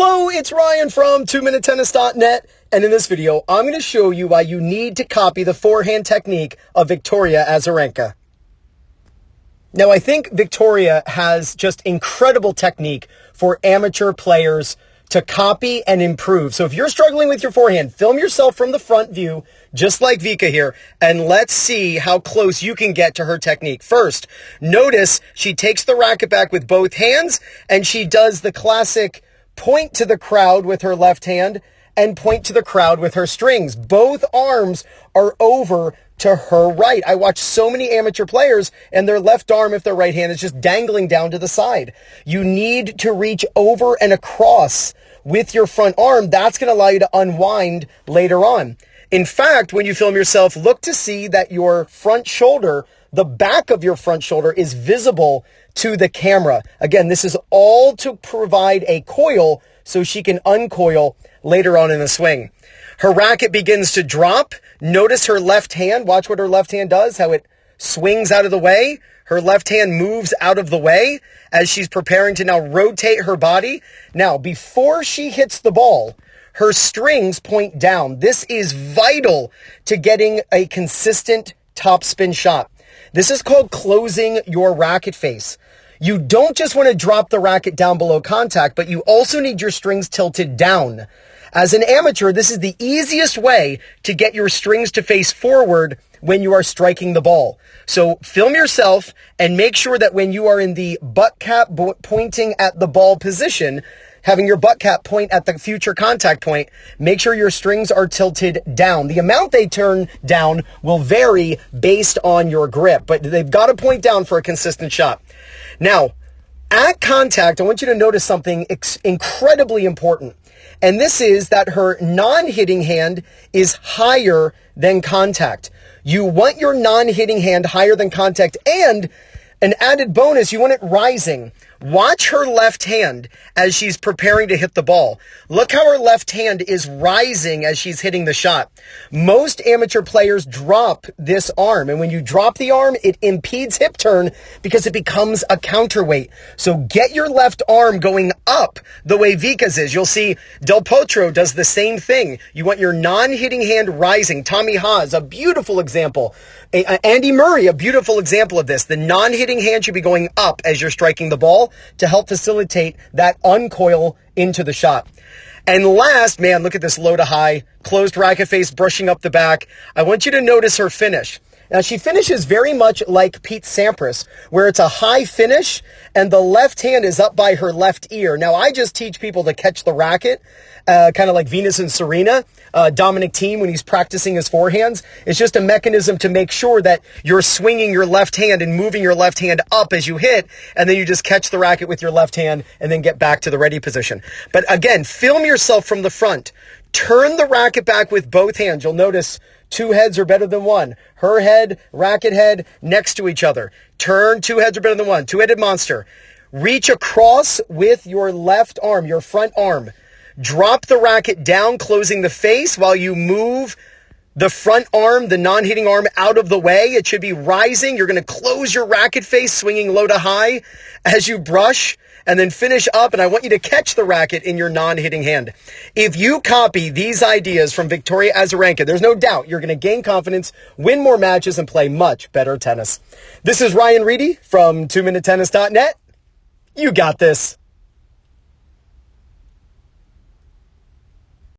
Hello, it's Ryan from 2minutetennis.net, and in this video, I'm going to show you why you need to copy the forehand technique of Victoria Azarenka. Now, I think Victoria has just incredible technique for amateur players to copy and improve. So if you're struggling with your forehand, film yourself from the front view, just like Vika here, and let's see how close you can get to her technique. First, notice she takes the racket back with both hands, and she does the classic point to the crowd with her left hand and point to the crowd with her strings. Both arms are over to her right. I watch so many amateur players and their left arm, if their right hand, is just dangling down to the side. You need to reach over and across with your front arm. That's going to allow you to unwind later on. In fact, when you film yourself, look to see that your front shoulder, the back of your front shoulder, is visible to the camera. Again, this is all to provide a coil so she can uncoil later on in the swing. Her racket begins to drop. Notice her left hand. Watch what her left hand does, how it swings out of the way. Her left hand moves out of the way as she's preparing to now rotate her body. Now, before she hits the ball, her strings point down. This is vital to getting a consistent topspin shot. This is called closing your racket face. You don't just want to drop the racket down below contact, but you also need your strings tilted down. As an amateur, this is the easiest way to get your strings to face forward when you are striking the ball. So film yourself and make sure that when you are in the butt cap pointing at the ball position, having your butt cap point at the future contact point, make sure your strings are tilted down. The amount they turn down will vary based on your grip, but they've got to point down for a consistent shot. Now, at contact, I want you to notice something incredibly important. And this is that her non-hitting hand is higher than contact. You want your non-hitting hand higher than contact, and an added bonus, you want it rising. Watch her left hand as she's preparing to hit the ball. Look how her left hand is rising as she's hitting the shot. Most amateur players drop this arm, and when you drop the arm, it impedes hip turn because it becomes a counterweight. So get your left arm going up the way Vika's is. You'll see Del Potro does the same thing. You want your non-hitting hand rising. Tommy Haas, a beautiful example. Andy Murray, a beautiful example of this. The non-hitting hand should be going up as you're striking the ball to help facilitate that uncoil into the shot. And last, man, look at this low to high, closed racket face, brushing up the back. I want you to notice her finish. Now, she finishes very much like Pete Sampras, where it's a high finish and the left hand is up by her left ear. Now, I just teach people to catch the racket, kind of like Venus and Serena. Dominic Thiem, when he's practicing his forehands, it's just a mechanism to make sure that you're swinging your left hand and moving your left hand up as you hit, and then you just catch the racket with your left hand and then get back to the ready position. But again, film yourself from the front. Turn the racket back with both hands. You'll notice two heads are better than one. Her head, racket head, next to each other. Turn, two heads are better than one. Two-headed monster. Reach across with your left arm, your front arm. Drop the racket down, closing the face while you move the front arm, the non-hitting arm, out of the way. It should be rising. You're going to close your racket face, swinging low to high as you brush, and then finish up, and I want you to catch the racket in your non-hitting hand. If you copy these ideas from Victoria Azarenka, there's no doubt you're going to gain confidence, win more matches, and play much better tennis. This is Ryan Reedy from 2minutetennis.net. You got this.